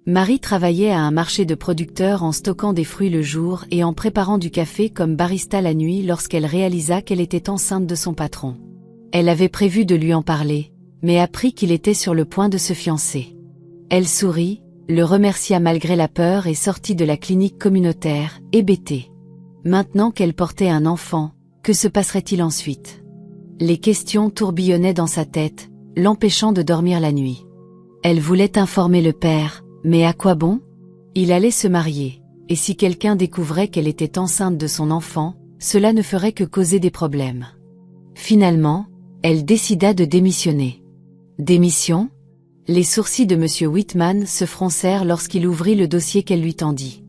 Marie travaillait à un marché de producteurs en stockant des fruits le jour et en préparant du café comme barista la nuit lorsqu'elle réalisa qu'elle était enceinte de son patron. Elle avait prévu de lui en parler, mais apprit qu'il était sur le point de se fiancer. Elle sourit, le remercia malgré la peur et sortit de la clinique communautaire, hébétée. Maintenant qu'elle portait un enfant, que se passerait-il ensuite? Les questions tourbillonnaient dans sa tête, l'empêchant de dormir la nuit. Elle voulait informer le père, mais à quoi bon? Il allait se marier, et si quelqu'un découvrait qu'elle était enceinte de son enfant, cela ne ferait que causer des problèmes. Finalement, elle décida de démissionner. Démission? Les sourcils de M. Whitman se froncèrent lorsqu'il ouvrit le dossier qu'elle lui tendit.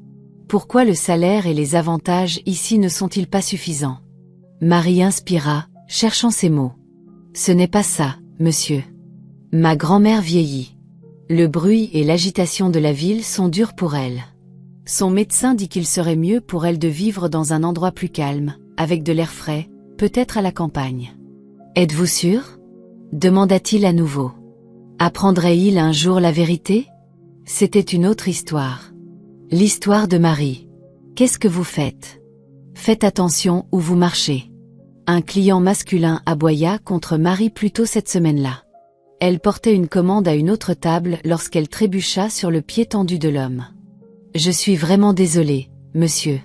Pourquoi le salaire et les avantages ici ne sont-ils pas suffisants? Marie inspira, cherchant ses mots. Ce n'est pas ça, monsieur. Ma grand-mère vieillit. Le bruit et l'agitation de la ville sont durs pour elle. Son médecin dit qu'il serait mieux pour elle de vivre dans un endroit plus calme, avec de l'air frais, peut-être à la campagne. Êtes-vous sûr? Demanda-t-il à nouveau. Apprendrait-il un jour la vérité? C'était une autre histoire. L'histoire de Marie. Qu'est-ce que vous faites? Faites attention où vous marchez. Un client masculin aboya contre Marie plus tôt cette semaine-là. Elle portait une commande à une autre table lorsqu'elle trébucha sur le pied tendu de l'homme. Je suis vraiment désolée, monsieur.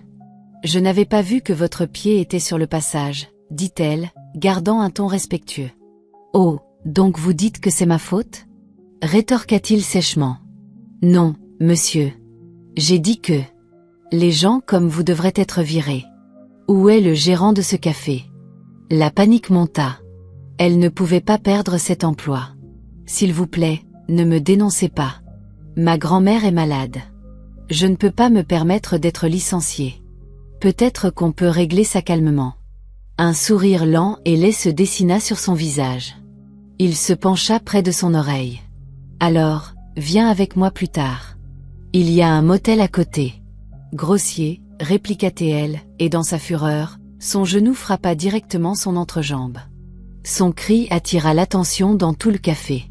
Je n'avais pas vu que votre pied était sur le passage, dit-elle, gardant un ton respectueux. Oh, donc vous dites que c'est ma faute? Rétorqua-t-il sèchement. Non, monsieur. J'ai dit que les gens comme vous devraient être virés. Où est le gérant de ce café? La panique monta. Elle ne pouvait pas perdre cet emploi. S'il vous plaît, ne me dénoncez pas. Ma grand-mère est malade. Je ne peux pas me permettre d'être licenciée. Peut-être qu'on peut régler ça calmement. Un sourire lent et laid se dessina sur son visage. Il se pencha près de son oreille. Alors, viens avec moi plus tard. Il y a un motel à côté. Grossier, répliqua-t-elle, et dans sa fureur, son genou frappa directement son entrejambe. Son cri attira l'attention dans tout le café.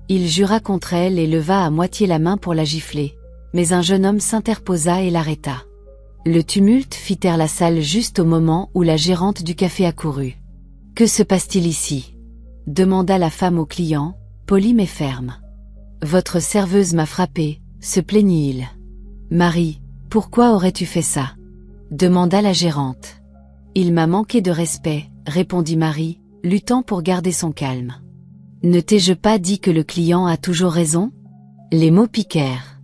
Il jura contre elle et leva à moitié la main pour la gifler, mais un jeune homme s'interposa et l'arrêta. Le tumulte fit taire la salle juste au moment où la gérante du café accourut. « Que se passe-t-il ici ?» demanda la femme au client, polie mais ferme. « Votre serveuse m'a frappé, » se plaignit-il. « Marie, pourquoi aurais-tu fait ça ?» demanda la gérante. « Il m'a manqué de respect, » répondit Marie, luttant pour garder son calme. « Ne t'ai-je pas dit que le client a toujours raison ?» Les mots piquèrent.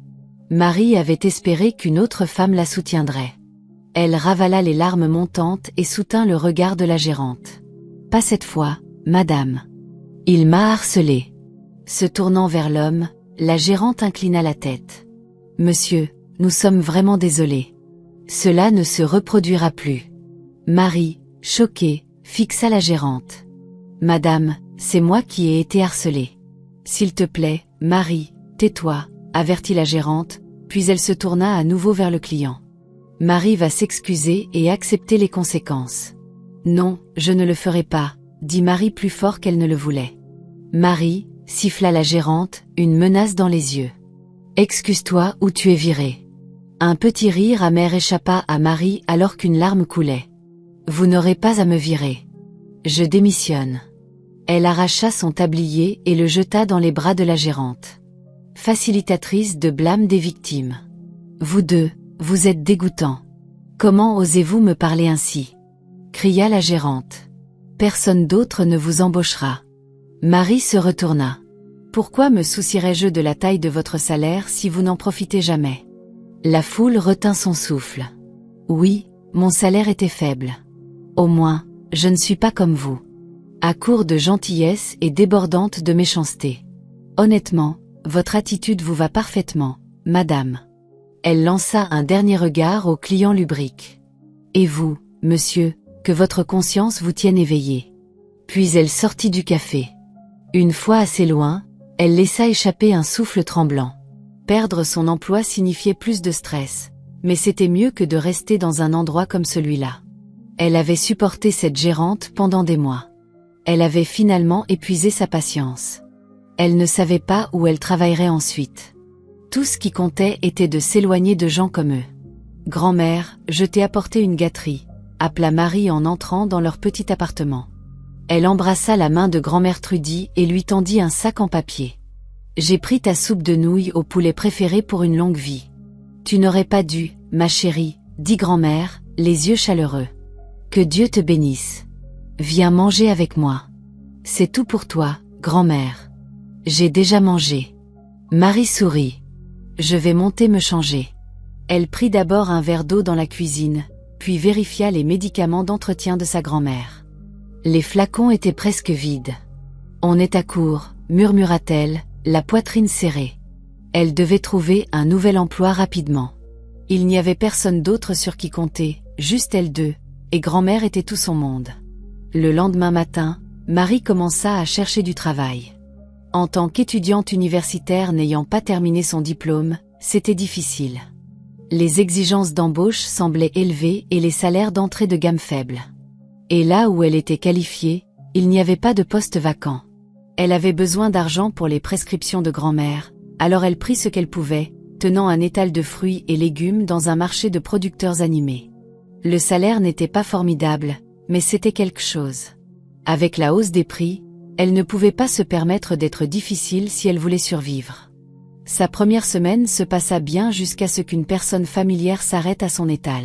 Marie avait espéré qu'une autre femme la soutiendrait. Elle ravala les larmes montantes et soutint le regard de la gérante. « Pas cette fois, madame. Il m'a harcelée. » Se tournant vers l'homme, la gérante inclina la tête. « Monsieur, nous sommes vraiment désolés. Cela ne se reproduira plus. » Marie, choquée, fixa la gérante. « Madame, c'est moi qui ai été harcelée. S'il te plaît, Marie, tais-toi, » avertit la gérante, puis elle se tourna à nouveau vers le client. « Marie va s'excuser et accepter les conséquences. »« Non, je ne le ferai pas, » dit Marie plus fort qu'elle ne le voulait. « Marie, » siffla la gérante, une menace dans les yeux. « Excuse-toi ou tu es virée. » Un petit rire amer échappa à Marie alors qu'une larme coulait. « Vous n'aurez pas à me virer. Je démissionne. » Elle arracha son tablier et le jeta dans les bras de la gérante. Facilitatrice de blâme des victimes. « Vous deux, vous êtes dégoûtants. Comment osez-vous me parler ainsi ?» cria la gérante. « Personne d'autre ne vous embauchera. » Marie se retourna. « Pourquoi me soucierais-je de la taille de votre salaire si vous n'en profitez jamais ?» La foule retint son souffle. « Oui, mon salaire était faible. Au moins, je ne suis pas comme vous. À court de gentillesse et débordante de méchanceté. Honnêtement, votre attitude vous va parfaitement, madame. » Elle lança un dernier regard au client lubrique. « Et vous, monsieur, que votre conscience vous tienne éveillé. » Puis elle sortit du café. Une fois assez loin, elle laissa échapper un souffle tremblant. Perdre son emploi signifiait plus de stress, mais c'était mieux que de rester dans un endroit comme celui-là. Elle avait supporté cette gérante pendant des mois. Elle avait finalement épuisé sa patience. Elle ne savait pas où elle travaillerait ensuite. Tout ce qui comptait était de s'éloigner de gens comme eux. « Grand-mère, je t'ai apporté une gâterie », appela Marie en entrant dans leur petit appartement. Elle embrassa la main de grand-mère Trudy et lui tendit un sac en papier. « J'ai pris ta soupe de nouilles au poulet préférée pour une longue vie. »« Tu n'aurais pas dû, ma chérie, » dit grand-mère, les yeux chaleureux. « Que Dieu te bénisse. Viens manger avec moi. C'est tout pour toi, grand-mère. »« J'ai déjà mangé. » Marie sourit. « Je vais monter me changer. » Elle prit d'abord un verre d'eau dans la cuisine, puis vérifia les médicaments d'entretien de sa grand-mère. Les flacons étaient presque vides. « On est à court », murmura-t-elle, la poitrine serrée. Elle devait trouver un nouvel emploi rapidement. Il n'y avait personne d'autre sur qui compter, juste elles deux, et grand-mère était tout son monde. Le lendemain matin, Marie commença à chercher du travail. En tant qu'étudiante universitaire n'ayant pas terminé son diplôme, c'était difficile. Les exigences d'embauche semblaient élevées et les salaires d'entrée de gamme faibles. Et là où elle était qualifiée, il n'y avait pas de poste vacant. Elle avait besoin d'argent pour les prescriptions de grand-mère, alors elle prit ce qu'elle pouvait, tenant un étal de fruits et légumes dans un marché de producteurs animés. Le salaire n'était pas formidable, mais c'était quelque chose. Avec la hausse des prix, elle ne pouvait pas se permettre d'être difficile si elle voulait survivre. Sa première semaine se passa bien jusqu'à ce qu'une personne familière s'arrête à son étal.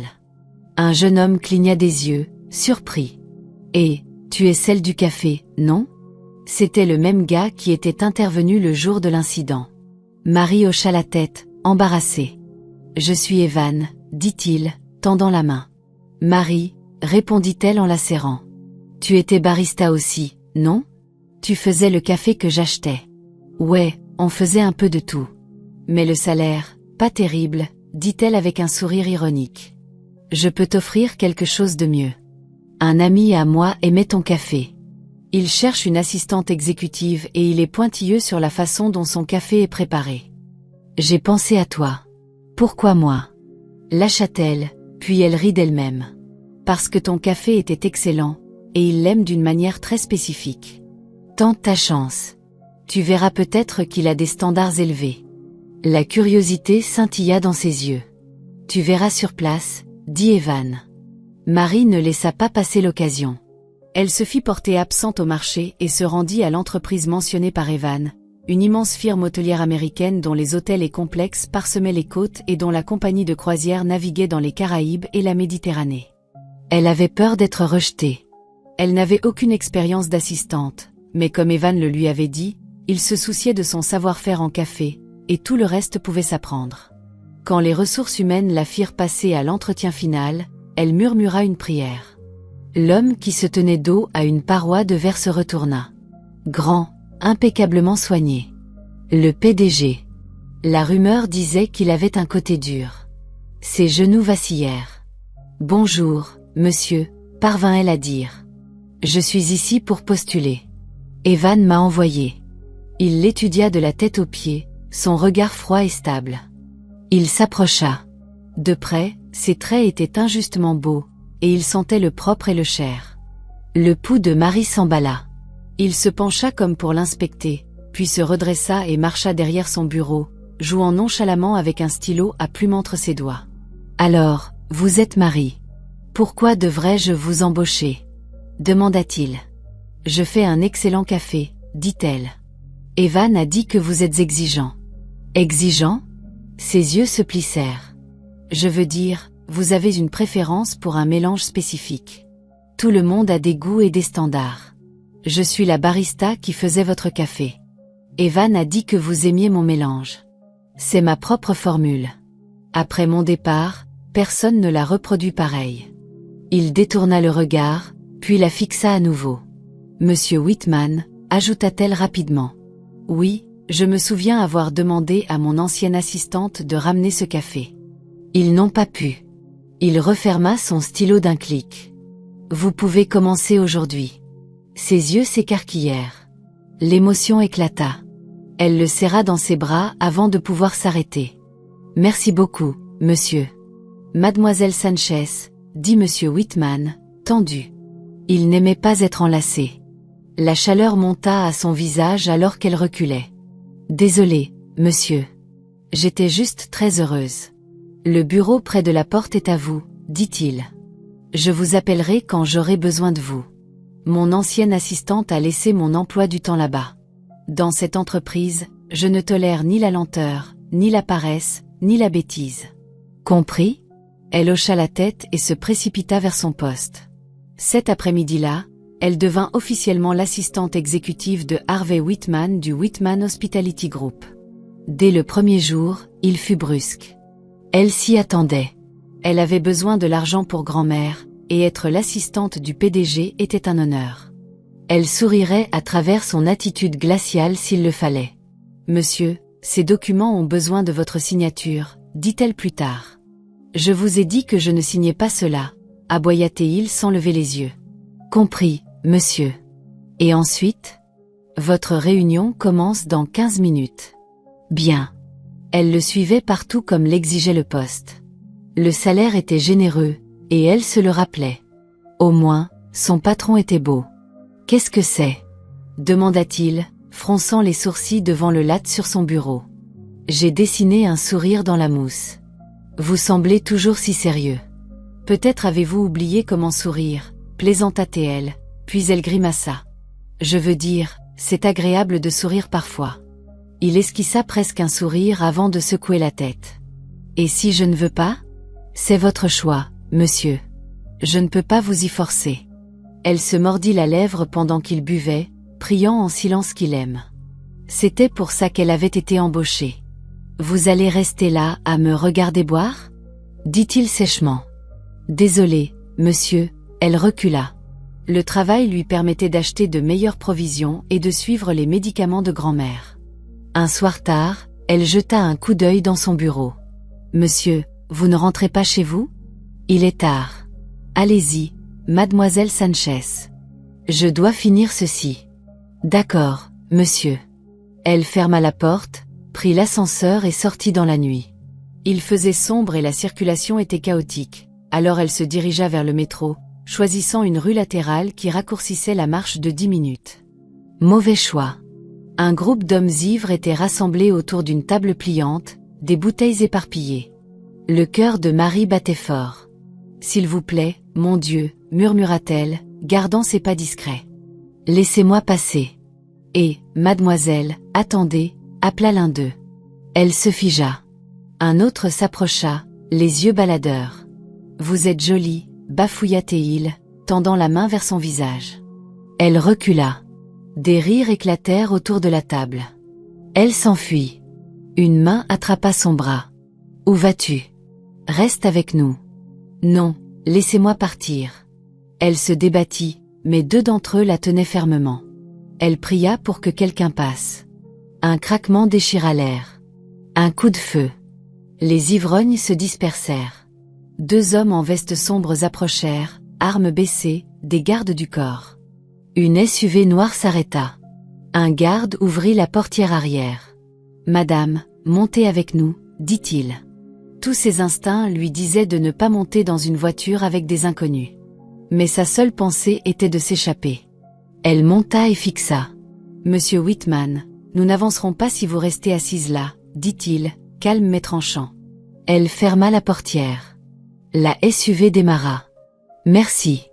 Un jeune homme cligna des yeux, surpris. « Et, tu es celle du café, non ?» C'était le même gars qui était intervenu le jour de l'incident. Marie hocha la tête, embarrassée. « Je suis Evan, » dit-il, tendant la main. « Marie, » répondit-elle en la serrant. « Tu étais barista aussi, non ? Tu faisais le café que j'achetais. »« Ouais, on faisait un peu de tout. Mais le salaire, pas terrible, » dit-elle avec un sourire ironique. « Je peux t'offrir quelque chose de mieux. Un ami à moi aimait ton café. Il cherche une assistante exécutive et il est pointilleux sur la façon dont son café est préparé. J'ai pensé à toi. Pourquoi moi ? Lâcha-t-elle, puis elle rit d'elle-même. Parce que ton café était excellent, et il l'aime d'une manière très spécifique. Tente ta chance. Tu verras peut-être qu'il a des standards élevés. La curiosité scintilla dans ses yeux. Tu verras sur place, dit Evan. Marie ne laissa pas passer l'occasion. Elle se fit porter absente au marché et se rendit à l'entreprise mentionnée par Evan, une immense firme hôtelière américaine dont les hôtels et complexes parsemaient les côtes et dont la compagnie de croisière naviguait dans les Caraïbes et la Méditerranée. Elle avait peur d'être rejetée. Elle n'avait aucune expérience d'assistante, mais comme Evan le lui avait dit, il se souciait de son savoir-faire en café, et tout le reste pouvait s'apprendre. Quand les ressources humaines la firent passer à l'entretien final, elle murmura une prière. L'homme qui se tenait dos à une paroi de verre se retourna. Grand, impeccablement soigné. Le PDG. La rumeur disait qu'il avait un côté dur. Ses genoux vacillèrent. « Bonjour, monsieur », parvint-elle à dire. « Je suis ici pour postuler. Evan m'a envoyé. » Il l'étudia de la tête aux pieds, son regard froid et stable. Il s'approcha. De près, ses traits étaient injustement beaux, et il sentait le propre et le cher. Le pouls de Marie s'emballa. Il se pencha comme pour l'inspecter, puis se redressa et marcha derrière son bureau, jouant nonchalamment avec un stylo à plume entre ses doigts. « Alors, vous êtes Marie. Pourquoi devrais-je vous embaucher ? » demanda-t-il. « Je fais un excellent café, » dit-elle. « Evan a dit que vous êtes exigeant. »« Exigeant ?» Ses yeux se plissèrent. « Je veux dire, vous avez une préférence pour un mélange spécifique. Tout le monde a des goûts et des standards. Je suis la barista qui faisait votre café. Evan a dit que vous aimiez mon mélange. C'est ma propre formule. Après mon départ, personne ne l'a reproduit pareil. » Il détourna le regard, puis la fixa à nouveau. « Monsieur Whitman, » ajouta-t-elle rapidement. « Oui, je me souviens avoir demandé à mon ancienne assistante de ramener ce café. Ils n'ont pas pu. » Il referma son stylo d'un clic. « Vous pouvez commencer aujourd'hui. » Ses yeux s'écarquillèrent. L'émotion éclata. Elle le serra dans ses bras avant de pouvoir s'arrêter. « Merci beaucoup, monsieur. »« Mademoiselle Sanchez, » dit monsieur Whitman, tendu. Il n'aimait pas être enlacé. La chaleur monta à son visage alors qu'elle reculait. « Désolé, monsieur. » J'étais juste très heureuse. Le bureau près de la porte est à vous, dit-il. Je vous appellerai quand j'aurai besoin de vous. Mon ancienne assistante a laissé mon emploi du temps là-bas. Dans cette entreprise, je ne tolère ni la lenteur, ni la paresse, ni la bêtise. Compris? Elle hocha la tête et se précipita vers son poste. Cet après-midi-là, elle devint officiellement l'assistante exécutive de Harvey Whitman du Whitman Hospitality Group. Dès le premier jour, il fut brusque. Elle s'y attendait. Elle avait besoin de l'argent pour grand-mère, et être l'assistante du PDG était un honneur. Elle sourirait à travers son attitude glaciale s'il le fallait. « Monsieur, ces documents ont besoin de votre signature », dit-elle plus tard. « Je vous ai dit que je ne signais pas cela », aboya-t-il sans lever les yeux. « Compris, monsieur. Et ensuite ? Votre réunion commence dans 15 minutes. » Bien. Elle le suivait partout comme l'exigeait le poste. Le salaire était généreux, et elle se le rappelait. Au moins, son patron était beau. « Qu'est-ce que c'est ?» demanda-t-il, fronçant les sourcils devant le latte sur son bureau. « J'ai dessiné un sourire dans la mousse. Vous semblez toujours si sérieux. Peut-être avez-vous oublié comment sourire, plaisanta-t-elle, puis elle grimaça. Je veux dire, c'est agréable de sourire parfois. Il esquissa presque un sourire avant de secouer la tête. Et si je ne veux pas ? C'est votre choix, monsieur. Je ne peux pas vous y forcer. Elle se mordit la lèvre pendant qu'il buvait, priant en silence qu'il aime. C'était pour ça qu'elle avait été embauchée. Vous allez rester là à me regarder boire ? Dit-il sèchement. Désolé, monsieur, elle recula. Le travail lui permettait d'acheter de meilleures provisions et de suivre les médicaments de grand-mère. Un soir tard, elle jeta un coup d'œil dans son bureau. Monsieur, vous ne rentrez pas chez vous ? Il est tard. Allez-y, mademoiselle Sanchez. Je dois finir ceci. D'accord, monsieur. Elle ferma la porte, prit l'ascenseur et sortit dans la nuit. Il faisait sombre et la circulation était chaotique, alors elle se dirigea vers le métro, choisissant une rue latérale qui raccourcissait la marche de 10 minutes. Mauvais choix. Un groupe d'hommes ivres était rassemblé autour d'une table pliante, des bouteilles éparpillées. Le cœur de Marie battait fort. « S'il vous plaît, mon Dieu, » murmura-t-elle, gardant ses pas discrets. « Laissez-moi passer. » Et, mademoiselle, attendez, appela l'un d'eux. Elle se figea. Un autre s'approcha, les yeux baladeurs. « Vous êtes jolie, » bafouilla-t-il, tendant la main vers son visage. Elle recula. Des rires éclatèrent autour de la table. Elle s'enfuit. Une main attrapa son bras. « Où vas-tu ? Reste avec nous. »« Non, laissez-moi partir. » Elle se débattit, mais deux d'entre eux la tenaient fermement. Elle pria pour que quelqu'un passe. Un craquement déchira l'air. Un coup de feu. Les ivrognes se dispersèrent. Deux hommes en vestes sombres approchèrent, armes baissées, des gardes du corps. Une SUV noire s'arrêta. Un garde ouvrit la portière arrière. « Madame, montez avec nous, » dit-il. Tous ses instincts lui disaient de ne pas monter dans une voiture avec des inconnus. Mais sa seule pensée était de s'échapper. Elle monta et fixa. « Monsieur Whitman, nous n'avancerons pas si vous restez assise là, » dit-il, calme mais tranchant. Elle ferma la portière. La SUV démarra. « Merci.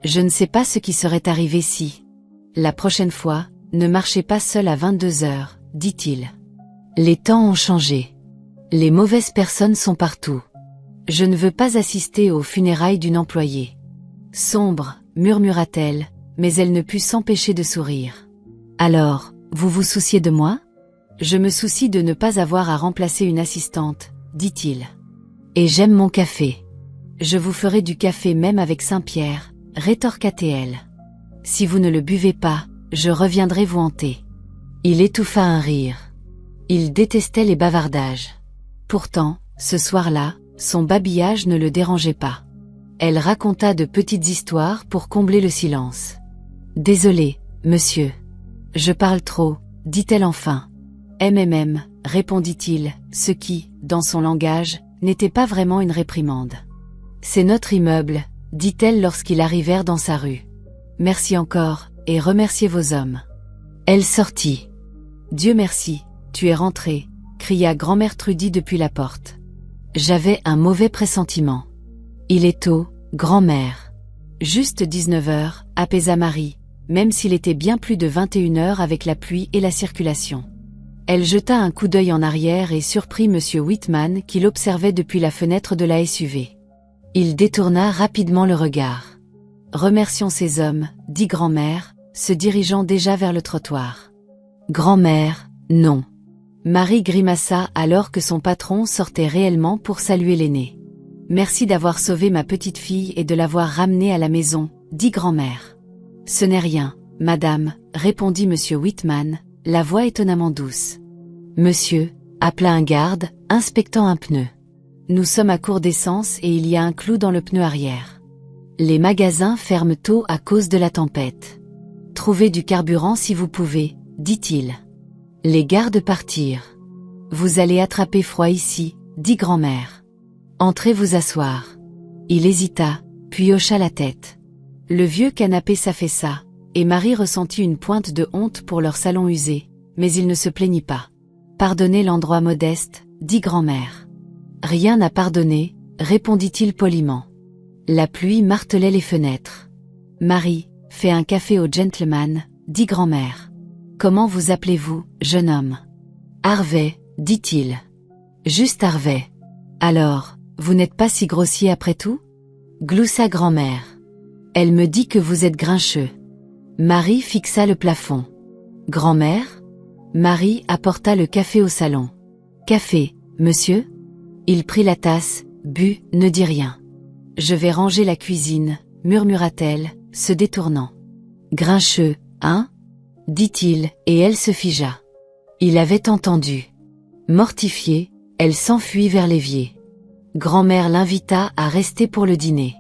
Je ne sais pas ce qui serait arrivé si. La prochaine fois, ne marchez pas seul à 22 heures, » dit-il. Les temps ont changé. Les mauvaises personnes sont partout. Je ne veux pas assister aux funérailles d'une employée. Sombre, murmura-t-elle, mais elle ne put s'empêcher de sourire. Alors, vous vous souciez de moi ? Je me soucie de ne pas avoir à remplacer une assistante, dit-il. Et j'aime mon café. Je vous ferai du café même avec Saint-Pierre, rétorqua-t-elle. Si vous ne le buvez pas, je reviendrai vous hanter. Il étouffa un rire. Il détestait les bavardages. Pourtant, ce soir-là, son babillage ne le dérangeait pas. Elle raconta de petites histoires pour combler le silence. « Désolée, monsieur. Je parle trop, » dit-elle enfin. « répondit-il, ce qui, dans son langage, n'était pas vraiment une réprimande. « C'est notre immeuble, » dit-elle lorsqu'ils arrivèrent dans sa rue. « Merci encore, et remerciez vos hommes. » Elle sortit. « Dieu merci, tu es rentré, » cria grand-mère Trudy depuis la porte. J'avais un mauvais pressentiment. Il est tôt, grand-mère. Juste 19 heures, apaisa Marie, même s'il était bien plus de 21 heures avec la pluie et la circulation. Elle jeta un coup d'œil en arrière et surprit Monsieur Whitman qui l'observait depuis la fenêtre de la SUV. Il détourna rapidement le regard. Remercions ces hommes, dit grand-mère, se dirigeant déjà vers le trottoir. Grand-mère, non. Marie grimaça alors que son patron sortait réellement pour saluer l'aîné. Merci d'avoir sauvé ma petite fille et de l'avoir ramenée à la maison, dit grand-mère. Ce n'est rien, madame, répondit Monsieur Whitman, la voix étonnamment douce. Monsieur, appela un garde, inspectant un pneu. Nous sommes à court d'essence et il y a un clou dans le pneu arrière. Les magasins ferment tôt à cause de la tempête. Trouvez du carburant si vous pouvez, dit-il. Les gardes partirent. Vous allez attraper froid ici, dit grand-mère. Entrez vous asseoir. Il hésita, puis hocha la tête. Le vieux canapé s'affaissa, et Marie ressentit une pointe de honte pour leur salon usé, mais il ne se plaignit pas. Pardonnez l'endroit modeste, dit grand-mère. Rien à pardonner, répondit-il poliment. La pluie martelait les fenêtres. Marie, fais un café au gentleman, dit grand-mère. Comment vous appelez-vous, jeune homme? Harvey, dit-il. Juste Harvey. Alors, vous n'êtes pas si grossier après tout? Gloussa grand-mère. Elle me dit que vous êtes grincheux. Marie fixa le plafond. Grand-mère? Marie apporta le café au salon. Café, monsieur? Il prit la tasse, but, ne dit rien. Je vais ranger la cuisine, murmura-t-elle, se détournant. Grincheux, hein? Dit-il, et elle se figea. Il avait entendu. Mortifiée, elle s'enfuit vers l'évier. Grand-mère l'invita à rester pour le dîner.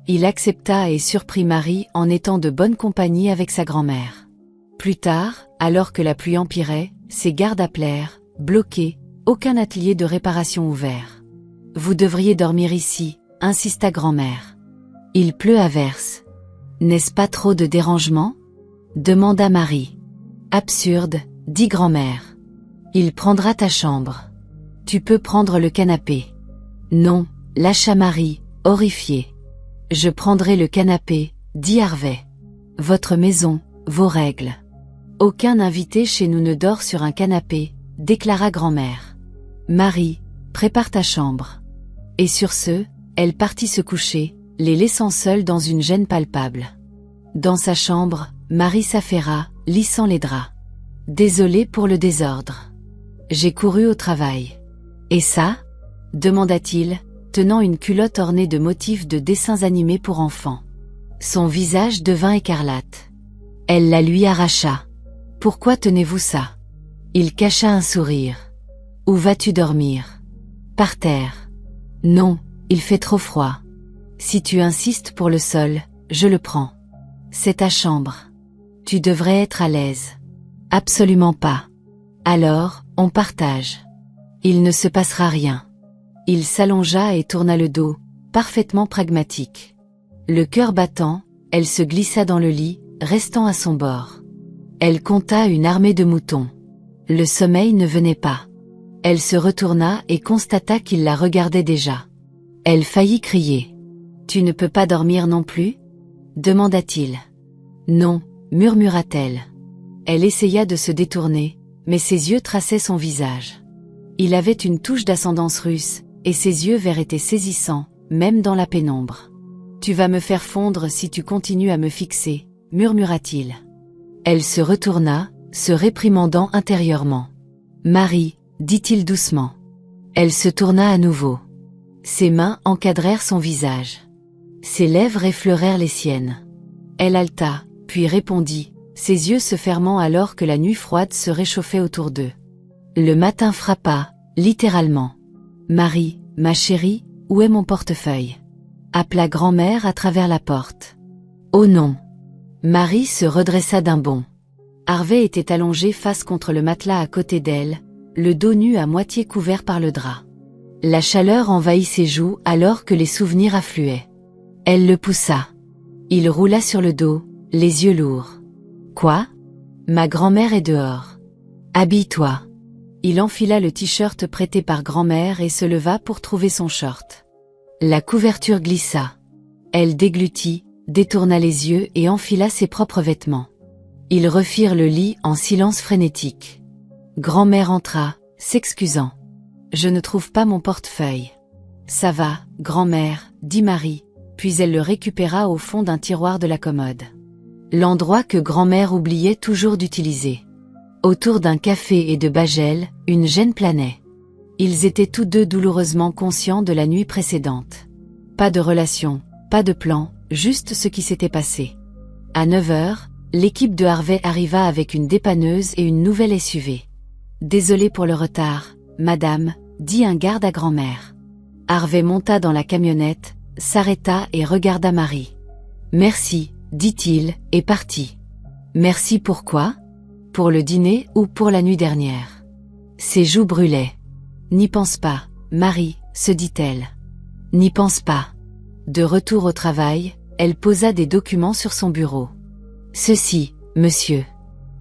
Il accepta et surprit Marie en étant de bonne compagnie avec sa grand-mère. Plus tard, alors que la pluie empirait, ses gardes appelèrent, bloqués, aucun atelier de réparation ouvert. Vous devriez dormir ici, insista grand-mère. Il pleut à verse. N'est-ce pas trop de dérangement? Demanda Marie. Absurde, dit grand-mère. Il prendra ta chambre. Tu peux prendre le canapé. Non, lâcha Marie, horrifiée. Je prendrai le canapé, dit Harvey. Votre maison, vos règles. Aucun invité chez nous ne dort sur un canapé, déclara grand-mère. Marie, prépare ta chambre. Et sur ce, elle partit se coucher, les laissant seuls dans une gêne palpable. Dans sa chambre, Marie s'affaira, lissant les draps. Désolée pour le désordre. J'ai couru au travail. Et ça? Demanda-t-il, tenant une culotte ornée de motifs de dessins animés pour enfants. Son visage devint écarlate. Elle la lui arracha. Pourquoi tenez-vous ça? Il cacha un sourire. Où vas-tu dormir? Par terre. Non, il fait trop froid. Si tu insistes pour le sol, je le prends. C'est ta chambre. Tu devrais être à l'aise. Absolument pas. Alors, on partage. Il ne se passera rien. Il s'allongea et tourna le dos, parfaitement pragmatique. Le cœur battant, elle se glissa dans le lit, restant à son bord. Elle compta une armée de moutons. Le sommeil ne venait pas. Elle se retourna et constata qu'il la regardait déjà. Elle faillit crier. « Tu ne peux pas dormir non plus ?» demanda-t-il. « Non » murmura-t-elle. Elle essaya de se détourner, mais ses yeux traçaient son visage. Il avait une touche d'ascendance russe, et ses yeux verts étaient saisissants, même dans la pénombre. « Tu vas me faire fondre si tu continues à me fixer » murmura-t-il. Elle se retourna, se réprimandant intérieurement. « Marie » dit-il doucement. Elle se tourna à nouveau. Ses mains encadrèrent son visage. Ses lèvres effleurèrent les siennes. Elle haleta, puis répondit, ses yeux se fermant alors que la nuit froide se réchauffait autour d'eux. Le matin frappa, littéralement. « Marie, ma chérie, où est mon portefeuille ?» appela grand-mère à travers la porte. « Oh non !» Marie se redressa d'un bond. Harvey était allongé face contre le matelas à côté d'elle, le dos nu à moitié couvert par le drap. La chaleur envahit ses joues alors que les souvenirs affluaient. Elle le poussa. Il roula sur le dos, les yeux lourds. « Quoi ? Ma grand-mère est dehors. Habille-toi. » Il enfila le t-shirt prêté par grand-mère et se leva pour trouver son short. La couverture glissa. Elle déglutit, détourna les yeux et enfila ses propres vêtements. Ils refirent le lit en silence frénétique. Grand-mère entra, s'excusant. « Je ne trouve pas mon portefeuille. »« Ça va, grand-mère, » dit Marie, puis elle le récupéra au fond d'un tiroir de la commode. L'endroit que grand-mère oubliait toujours d'utiliser. Autour d'un café et de Bagel, une gêne planait. Ils étaient tous deux douloureusement conscients de la nuit précédente. Pas de relation, pas de plan, juste ce qui s'était passé. À 9h, l'équipe de Harvey arriva avec une dépanneuse et une nouvelle SUV. « Désolé pour le retard, madame », dit un garde à grand-mère. Harvey monta dans la camionnette, s'arrêta et regarda Marie. « Merci », dit-il, et partit. « Merci pourquoi ? Pour le dîner ou pour la nuit dernière ?» Ses joues brûlaient. « N'y pense pas, Marie, se dit-elle. N'y pense pas. » De retour au travail, elle posa des documents sur son bureau. « Ceci, monsieur.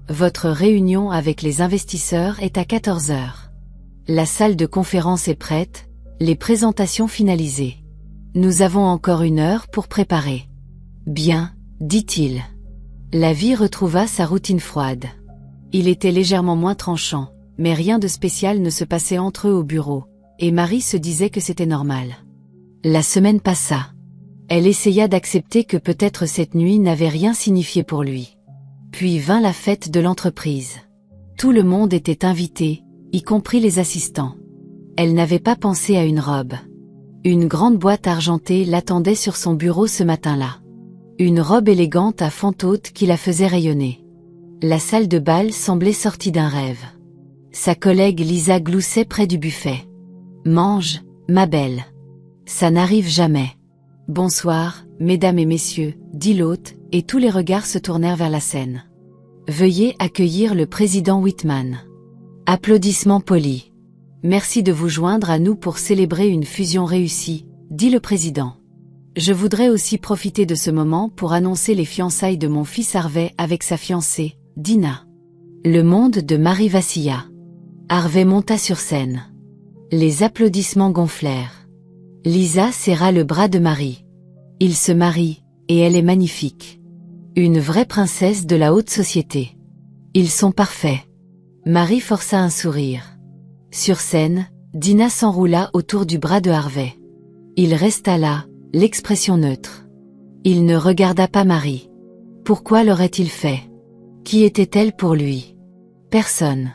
Votre réunion avec les investisseurs est à 14h. La salle de conférence est prête, les présentations finalisées. Nous avons encore 1 heure pour préparer. »« Bien, » dit-il. La vie retrouva sa routine froide. Il était légèrement moins tranchant, mais rien de spécial ne se passait entre eux au bureau, et Marie se disait que c'était normal. La semaine passa. Elle essaya d'accepter que peut-être cette nuit n'avait rien signifié pour lui. Puis vint la fête de l'entreprise. Tout le monde était invité, y compris les assistants. Elle n'avait pas pensé à une robe. Une grande boîte argentée l'attendait sur son bureau ce matin-là. Une robe élégante à fente haute qui la faisait rayonner. La salle de bal semblait sortie d'un rêve. Sa collègue Lisa gloussait près du buffet. « Mange, ma belle. Ça n'arrive jamais. »« Bonsoir, mesdames et messieurs, » dit l'hôte, et tous les regards se tournèrent vers la scène. « Veuillez accueillir le président Whitman. » Applaudissements polis. « Merci de vous joindre à nous pour célébrer une fusion réussie, » dit le président. « Je voudrais aussi profiter de ce moment pour annoncer les fiançailles de mon fils Harvey avec sa fiancée, Dina. » Le monde de Marie vacilla. Harvey monta sur scène. Les applaudissements gonflèrent. Lisa serra le bras de Marie. Ils se marient, et elle est magnifique. Une vraie princesse de la haute société. Ils sont parfaits. Marie força un sourire. Sur scène, Dina s'enroula autour du bras de Harvey. Il resta là, l'expression neutre. Il ne regarda pas Marie. Pourquoi l'aurait-il fait? Qui était-elle pour lui? Personne.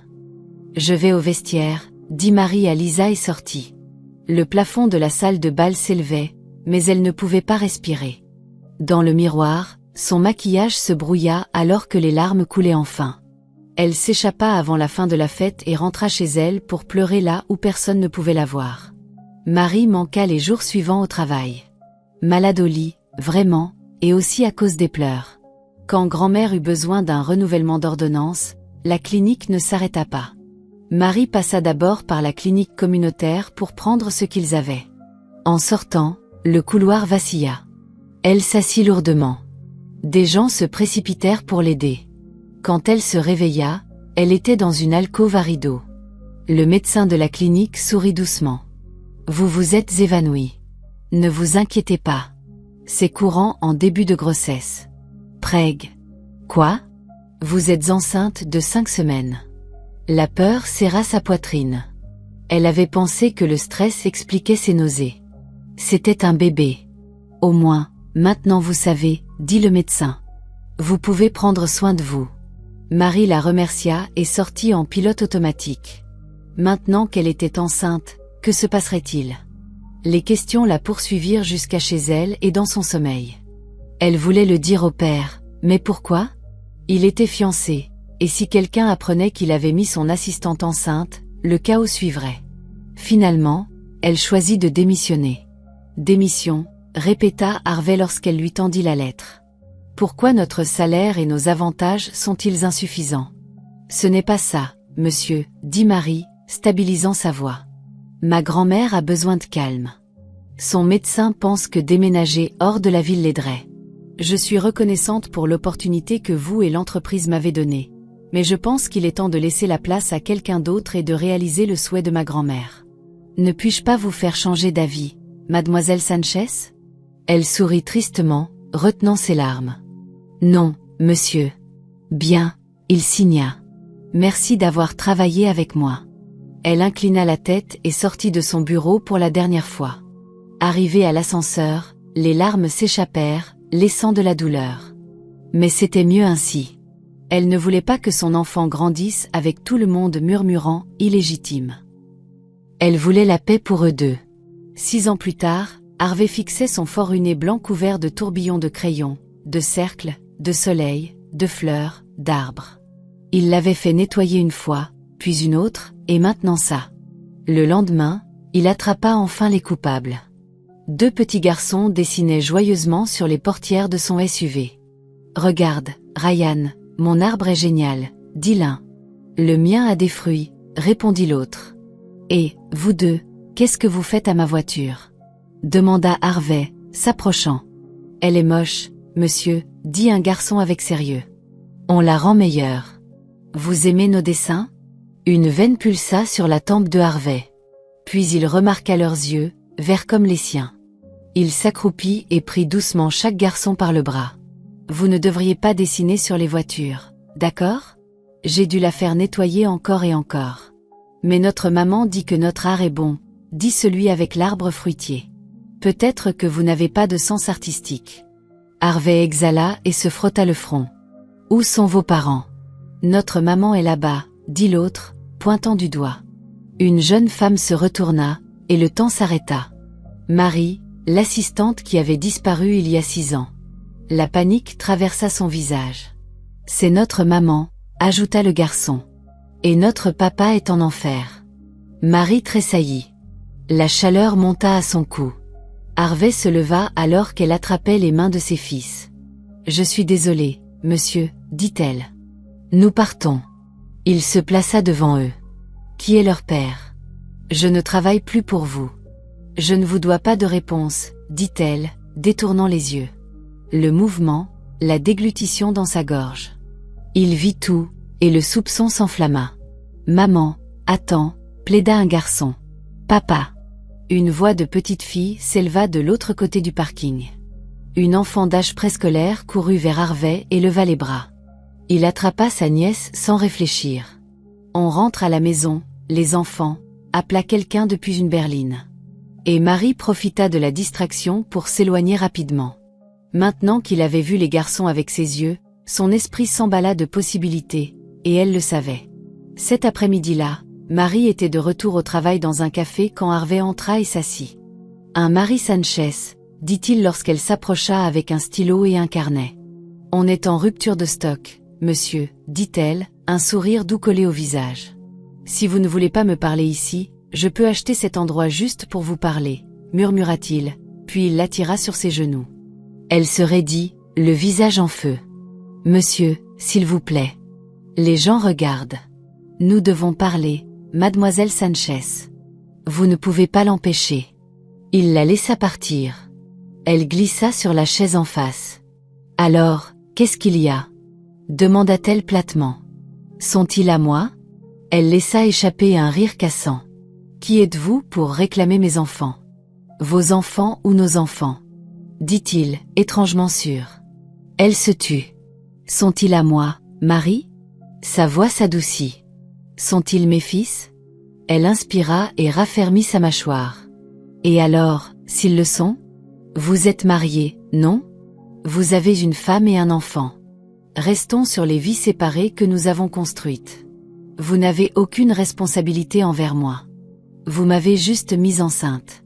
Je vais au vestiaire, dit Marie à Lisa et sortit. Le plafond de la salle de bal s'élevait, mais elle ne pouvait pas respirer. Dans le miroir, son maquillage se brouilla alors que les larmes coulaient enfin. Elle s'échappa avant la fin de la fête et rentra chez elle pour pleurer là où personne ne pouvait la voir. Marie manqua les jours suivants au travail. Malade au lit, vraiment, et aussi à cause des pleurs. Quand grand-mère eut besoin d'un renouvellement d'ordonnance, la clinique ne s'arrêta pas. Marie passa d'abord par la clinique communautaire pour prendre ce qu'ils avaient. En sortant, le couloir vacilla. Elle s'assit lourdement. Des gens se précipitèrent pour l'aider. Quand elle se réveilla, elle était dans une alcôve à rideaux. Le médecin de la clinique sourit doucement. « Vous vous êtes évanouie. Ne vous inquiétez pas. C'est courant en début de grossesse. » Preg. Quoi? Vous êtes enceinte de 5 semaines. La peur serra sa poitrine. Elle avait pensé que le stress expliquait ses nausées. C'était un bébé. Au moins, maintenant vous savez, dit le médecin. Vous pouvez prendre soin de vous. Marie la remercia et sortit en pilote automatique. Maintenant qu'elle était enceinte, que se passerait-il? Les questions la poursuivirent jusqu'à chez elle et dans son sommeil. Elle voulait le dire au père, mais pourquoi? Il était fiancé, et si quelqu'un apprenait qu'il avait mis son assistante enceinte, le chaos suivrait. Finalement, elle choisit de démissionner. Démission, répéta Harvey lorsqu'elle lui tendit la lettre. Pourquoi notre salaire et nos avantages sont-ils insuffisants? Ce n'est pas ça, monsieur, dit Marie, stabilisant sa voix. Ma grand-mère a besoin de calme. Son médecin pense que déménager hors de la ville l'aiderait. Je suis reconnaissante pour l'opportunité que vous et l'entreprise m'avez donnée. Mais je pense qu'il est temps de laisser la place à quelqu'un d'autre et de réaliser le souhait de ma grand-mère. Ne puis-je pas vous faire changer d'avis, mademoiselle Sanchez? Elle sourit tristement, retenant ses larmes. Non, monsieur. Bien, il signa. Merci d'avoir travaillé avec moi. Elle inclina la tête et sortit de son bureau pour la dernière fois. Arrivée à l'ascenseur, les larmes s'échappèrent, laissant de la douleur. Mais c'était mieux ainsi. Elle ne voulait pas que son enfant grandisse avec tout le monde murmurant « illégitime ». Elle voulait la paix pour eux deux. 6 ans plus tard, Harvey fixait son forêt blanc couvert de tourbillons de crayons, de cercles, de soleil, de fleurs, d'arbres. Il l'avait fait nettoyer une fois, puis une autre, et maintenant ça. Le lendemain, il attrapa enfin les coupables. 2 petits garçons dessinaient joyeusement sur les portières de son SUV. « Regarde, Ryan, mon arbre est génial, » dit l'un. « Le mien a des fruits, » répondit l'autre. « Et, vous deux, qu'est-ce que vous faites à ma voiture ?» demanda Harvey, s'approchant. « Elle est moche, monsieur, » dit un garçon avec sérieux. « On la rend meilleure. » « Vous aimez nos dessins ?» Une veine pulsa sur la tempe de Harvey. Puis il remarqua leurs yeux, verts comme les siens. Il s'accroupit et prit doucement chaque garçon par le bras. « Vous ne devriez pas dessiner sur les voitures, d'accord ? J'ai dû la faire nettoyer encore et encore. Mais notre maman dit que notre art est bon, » dit celui avec l'arbre fruitier. « Peut-être que vous n'avez pas de sens artistique. » Harvey exhala et se frotta le front. « Où sont vos parents ? » « Notre maman est là-bas, » dit l'autre, pointant du doigt. Une jeune femme se retourna, et le temps s'arrêta. Marie, l'assistante qui avait disparu il y a 6 ans. La panique traversa son visage. « C'est notre maman, » ajouta le garçon. « Et notre papa est en enfer. » Marie tressaillit. La chaleur monta à son cou. Harvey se leva alors qu'elle attrapait les mains de ses fils. « Je suis désolée, monsieur, » dit-elle. Nous partons. Il se plaça devant eux. Qui est leur père? Je ne travaille plus pour vous. Je ne vous dois pas de réponse, dit-elle, détournant les yeux. Le mouvement, la déglutition dans sa gorge. Il vit tout, et le soupçon s'enflamma. Maman, attends, plaida un garçon. Papa. Une voix de petite fille s'éleva de l'autre côté du parking. Une enfant d'âge préscolaire courut vers Harvey et leva les bras. Il attrapa sa nièce sans réfléchir. On rentre à la maison, les enfants, appela quelqu'un depuis une berline. Et Marie profita de la distraction pour s'éloigner rapidement. Maintenant qu'il avait vu les garçons avec ses yeux, son esprit s'emballa de possibilités, et elle le savait. Cet après-midi-là, Marie était de retour au travail dans un café quand Harvey entra et s'assit. « Un Marie Sanchez », dit-il lorsqu'elle s'approcha avec un stylo et un carnet. « On est en rupture de stock. Monsieur, dit-elle, un sourire doux collé au visage. Si vous ne voulez pas me parler ici, je peux acheter cet endroit juste pour vous parler, murmura-t-il, puis il l'attira sur ses genoux. Elle se raidit, le visage en feu. Monsieur, s'il vous plaît. Les gens regardent. Nous devons parler, mademoiselle Sanchez. Vous ne pouvez pas l'empêcher. Il la laissa partir. Elle glissa sur la chaise en face. Alors, qu'est-ce qu'il y a ? Demanda-t-elle platement. Sont-ils à moi? Elle laissa échapper un rire cassant. Qui êtes-vous pour réclamer mes enfants? Vos enfants ou nos enfants? Dit-il, étrangement sûr. Elle se tut. Sont-ils à moi, Marie? Sa voix s'adoucit. Sont-ils mes fils? Elle inspira et raffermit sa mâchoire. Et alors, s'ils le sont? Vous êtes mariés, non? Vous avez une femme et un enfant. Restons sur les vies séparées que nous avons construites. Vous n'avez aucune responsabilité envers moi. Vous m'avez juste mise enceinte.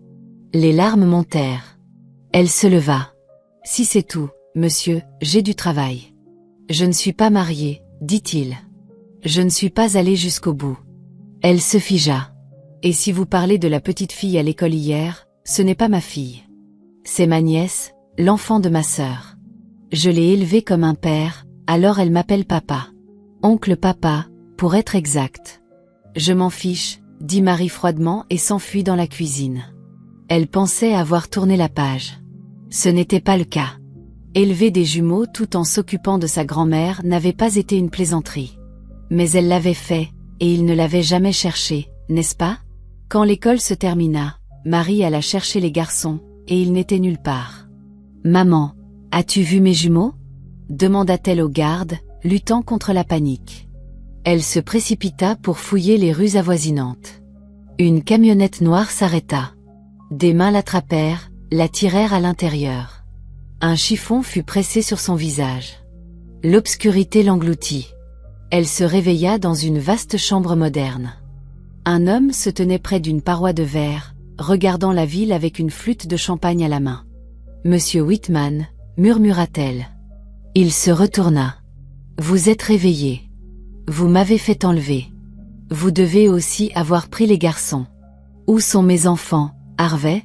Les larmes montèrent. Elle se leva. Si c'est tout, monsieur, j'ai du travail. Je ne suis pas mariée, dit-il. Je ne suis pas allée jusqu'au bout. Elle se figea. Et si vous parlez de la petite fille à l'école hier, ce n'est pas ma fille. C'est ma nièce, l'enfant de ma sœur. Je l'ai élevée comme un père, alors elle m'appelle papa. Oncle papa, pour être exact. Je m'en fiche, dit Marie froidement et s'enfuit dans la cuisine. Elle pensait avoir tourné la page. Ce n'était pas le cas. Élever des jumeaux tout en s'occupant de sa grand-mère n'avait pas été une plaisanterie. Mais elle l'avait fait, et il ne l'avait jamais cherché, n'est-ce pas? Quand l'école se termina, Marie alla chercher les garçons, et ils n'étaient nulle part. Maman, as-tu vu mes jumeaux? Demanda-t-elle aux gardes, luttant contre la panique. Elle se précipita pour fouiller les rues avoisinantes. Une camionnette noire s'arrêta. Des mains l'attrapèrent, la tirèrent à l'intérieur. Un chiffon fut pressé sur son visage. L'obscurité l'engloutit. Elle se réveilla dans une vaste chambre moderne. Un homme se tenait près d'une paroi de verre, regardant la ville avec une flûte de champagne à la main. « Monsieur Whitman » murmura-t-elle. Il se retourna. « Vous êtes réveillé. Vous m'avez fait enlever. Vous devez aussi avoir pris les garçons. Où sont mes enfants, Harvey?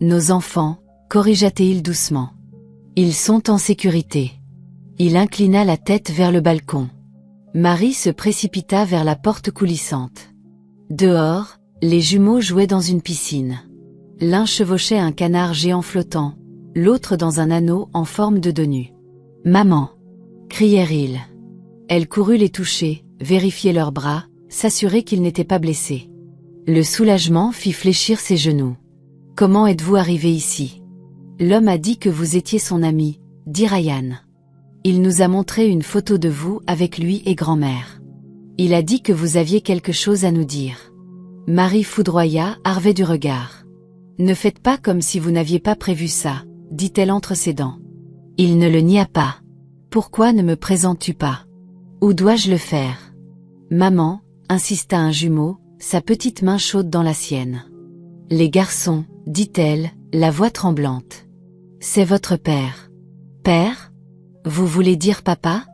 Nos enfants, corrigea-t-il doucement. Ils sont en sécurité. » Il inclina la tête vers le balcon. Marie se précipita vers la porte coulissante. Dehors, les jumeaux jouaient dans une piscine. L'un chevauchait un canard géant flottant, l'autre dans un anneau en forme de dos nu. « Maman !» crièrent-ils. Elle courut les toucher, vérifier leurs bras, s'assurer qu'ils n'étaient pas blessés. Le soulagement fit fléchir ses genoux. « Comment êtes-vous arrivé ici? »« L'homme a dit que vous étiez son ami, » dit Ryan. « Il nous a montré une photo de vous avec lui et grand-mère. Il a dit que vous aviez quelque chose à nous dire. » Marie foudroya Harvey du regard. « Ne faites pas comme si vous n'aviez pas prévu ça, » dit-elle entre ses dents. Il ne le nia pas. « Pourquoi ne me présentes-tu pas? Où dois-je le faire? » Maman, insista un jumeau, sa petite main chaude dans la sienne. « Les garçons, dit-elle, la voix tremblante. C'est votre père. »« Père? Vous voulez dire papa? »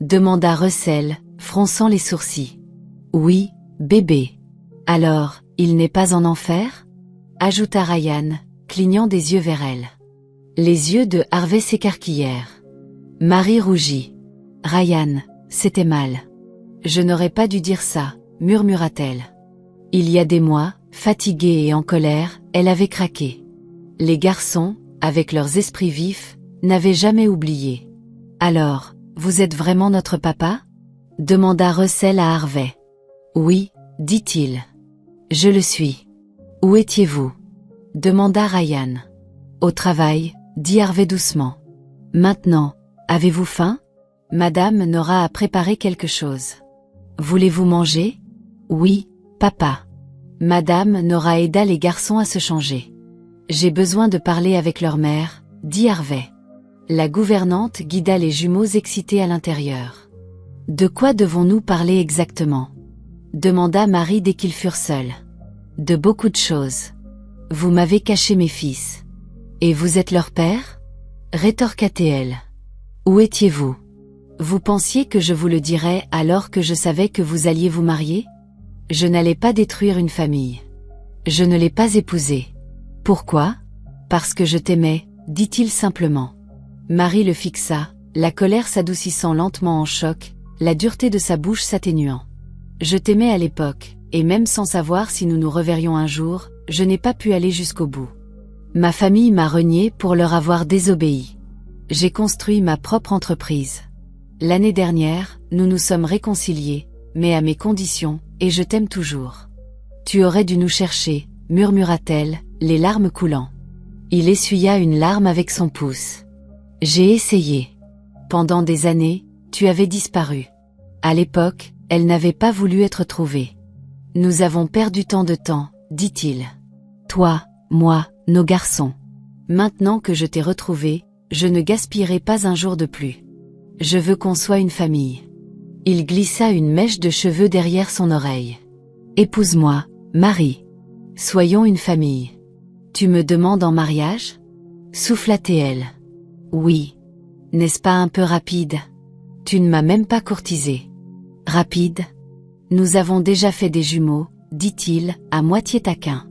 demanda Russell, fronçant les sourcils. « Oui, bébé. »« Alors, il n'est pas en enfer? » ajouta Ryan, clignant des yeux vers elle. Les yeux de Harvey s'écarquillèrent. Marie rougit. « Ryan, c'était mal. Je n'aurais pas dû dire ça, » murmura-t-elle. Il y a des mois, fatiguée et en colère, elle avait craqué. Les garçons, avec leurs esprits vifs, n'avaient jamais oublié. « Alors, vous êtes vraiment notre papa? » demanda Russell à Harvey. « Oui, dit-il. Je le suis. »« Où étiez-vous? » demanda Ryan. « Au travail, » dit Harvey doucement. « Maintenant, avez-vous faim? Madame Nora a préparé quelque chose. Voulez-vous manger? » Oui, papa. Madame Nora aida les garçons à se changer. J'ai besoin de parler avec leur mère, dit Harvey. La gouvernante guida les jumeaux excités à l'intérieur. De quoi devons-nous parler exactement? Demanda Marie dès qu'ils furent seuls. De beaucoup de choses. Vous m'avez caché mes fils. Et vous êtes leur père? Rétorqua-t-elle. Où étiez-vous? Vous pensiez que je vous le dirais alors que je savais que vous alliez vous marier? Je n'allais pas détruire une famille. Je ne l'ai pas épousée. Pourquoi? Parce que je t'aimais, dit-il simplement. Marie le fixa, la colère s'adoucissant lentement en choc, la dureté de sa bouche s'atténuant. Je t'aimais à l'époque, et même sans savoir si nous nous reverrions un jour, je n'ai pas pu aller jusqu'au bout. Ma famille m'a renié pour leur avoir désobéi. J'ai construit ma propre entreprise. L'année dernière, nous nous sommes réconciliés, mais à mes conditions, et je t'aime toujours. Tu aurais dû nous chercher, murmura-t-elle, les larmes coulant. Il essuya une larme avec son pouce. J'ai essayé. Pendant des années, tu avais disparu. À l'époque, elle n'avait pas voulu être trouvée. Nous avons perdu tant de temps, dit-il. Toi, moi, nos garçons. Maintenant que je t'ai retrouvé, je ne gaspillerai pas un jour de plus. Je veux qu'on soit une famille. Il glissa une mèche de cheveux derrière son oreille. Épouse-moi, Marie. Soyons une famille. Tu me demandes en mariage? Souffla-t-elle. Oui. N'est-ce pas un peu rapide? Tu ne m'as même pas courtisé. Rapide? Nous avons déjà fait des jumeaux, dit-il, à moitié taquin.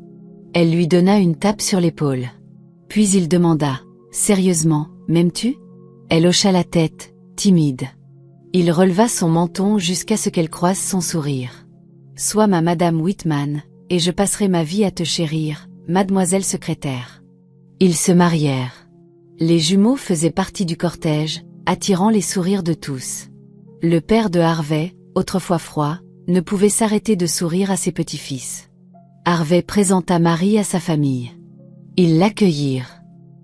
Elle lui donna une tape sur l'épaule. Puis il demanda, sérieusement, m'aimes-tu? Elle hocha la tête, timide. Il releva son menton jusqu'à ce qu'elle croise son sourire. Sois ma Madame Whitman, et je passerai ma vie à te chérir, mademoiselle secrétaire. Ils se marièrent. Les jumeaux faisaient partie du cortège, attirant les sourires de tous. Le père de Harvey, autrefois froid, ne pouvait s'arrêter de sourire à ses petits-fils. Harvey présenta Marie à sa famille. Ils l'accueillirent.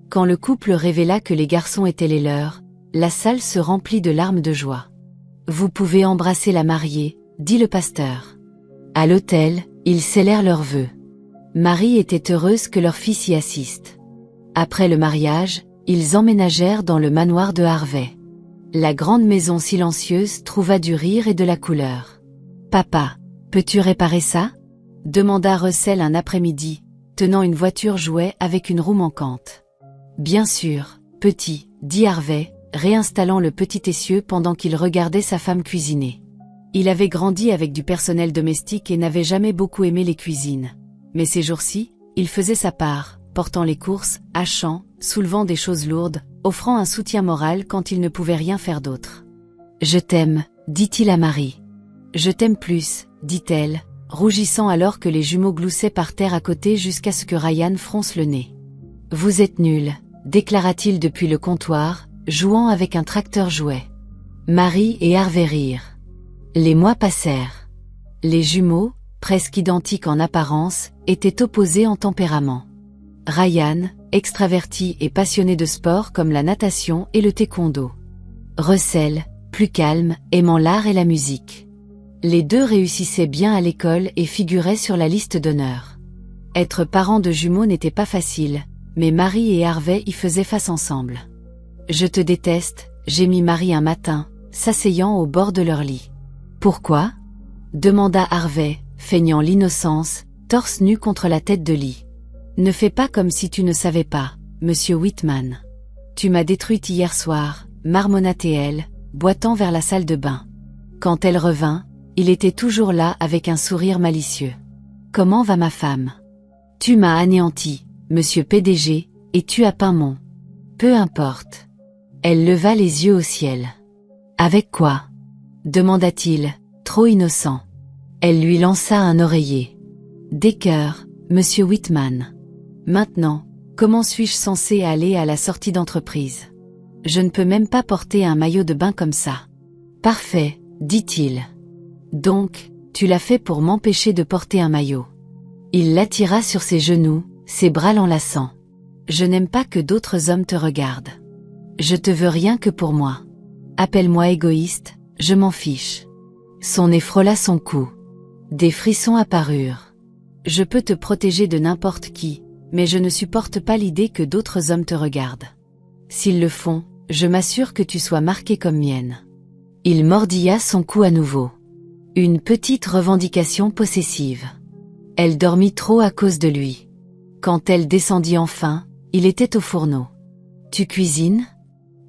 Quand le couple révéla que les garçons étaient les leurs, la salle se remplit de larmes de joie. « Vous pouvez embrasser la mariée », dit le pasteur. À l'autel, ils scellèrent leurs vœux. Marie était heureuse que leur fils y assiste. Après le mariage, ils emménagèrent dans le manoir de Harvey. La grande maison silencieuse trouva du rire et de la couleur. « Papa, peux-tu réparer ça ?» demanda Russell un après-midi, tenant une voiture jouet avec une roue manquante. « Bien sûr, petit, » dit Harvey, réinstallant le petit essieu pendant qu'il regardait sa femme cuisiner. Il avait grandi avec du personnel domestique et n'avait jamais beaucoup aimé les cuisines. Mais ces jours-ci, il faisait sa part, portant les courses, hachant, soulevant des choses lourdes, offrant un soutien moral quand il ne pouvait rien faire d'autre. « Je t'aime, » dit-il à Marie. « Je t'aime plus, » dit-elle, rougissant alors que les jumeaux gloussaient par terre à côté jusqu'à ce que Ryan fronce le nez. « Vous êtes nuls, » déclara-t-il depuis le comptoir, jouant avec un tracteur jouet. Marie et Harvey rirent. Les mois passèrent. Les jumeaux, presque identiques en apparence, étaient opposés en tempérament. Ryan, extraverti et passionné de sport comme la natation et le taekwondo. Russell, plus calme, aimant l'art et la musique. Les deux réussissaient bien à l'école et figuraient sur la liste d'honneur. Être parent de jumeaux n'était pas facile, mais Marie et Harvey y faisaient face ensemble. « Je te déteste », gémit Marie un matin, s'asseyant au bord de leur lit. « Pourquoi ?» demanda Harvey, feignant l'innocence, torse nu contre la tête de lit. « Ne fais pas comme si tu ne savais pas, monsieur Whitman. Tu m'as détruite hier soir, » marmonna-t-elle, boitant vers la salle de bain. Quand elle revint, il était toujours là avec un sourire malicieux. « Comment va ma femme ? Tu m'as anéanti, monsieur PDG, et tu as peint mon... » « Peu importe. » Elle leva les yeux au ciel. « Avec quoi ?» demanda-t-il, trop innocent. Elle lui lança un oreiller. « Des cœurs, monsieur Whitman. Maintenant, comment suis-je censé aller à la sortie d'entreprise ? Je ne peux même pas porter un maillot de bain comme ça. »« Parfait, » dit-il. « Donc, tu l'as fait pour m'empêcher de porter un maillot. » Il l'attira sur ses genoux, ses bras l'enlaçant. « Je n'aime pas que d'autres hommes te regardent. Je te veux rien que pour moi. Appelle-moi égoïste, je m'en fiche. » Son nez frôla son cou. Des frissons apparurent. « Je peux te protéger de n'importe qui, mais je ne supporte pas l'idée que d'autres hommes te regardent. S'ils le font, je m'assure que tu sois marquée comme mienne. » Il mordilla son cou à nouveau. Une petite revendication possessive. Elle dormit trop à cause de lui. Quand elle descendit enfin, il était au fourneau. « Tu cuisines ?»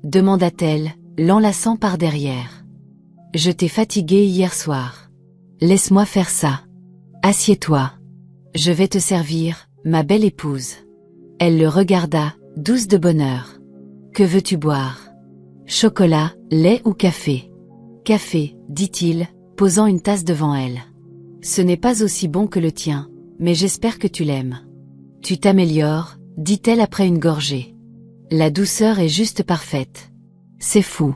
demanda-t-elle, l'enlaçant par derrière. « Je t'ai fatigué hier soir. Laisse-moi faire ça. Assieds-toi. Je vais te servir, ma belle épouse. » Elle le regarda, douce de bonheur. « Que veux-tu boire ? Chocolat, lait ou café ? » « Café, » dit-il, posant une tasse devant elle. « Ce n'est pas aussi bon que le tien, mais j'espère que tu l'aimes. »« Tu t'améliores, » dit-elle après une gorgée. « La douceur est juste parfaite. C'est fou.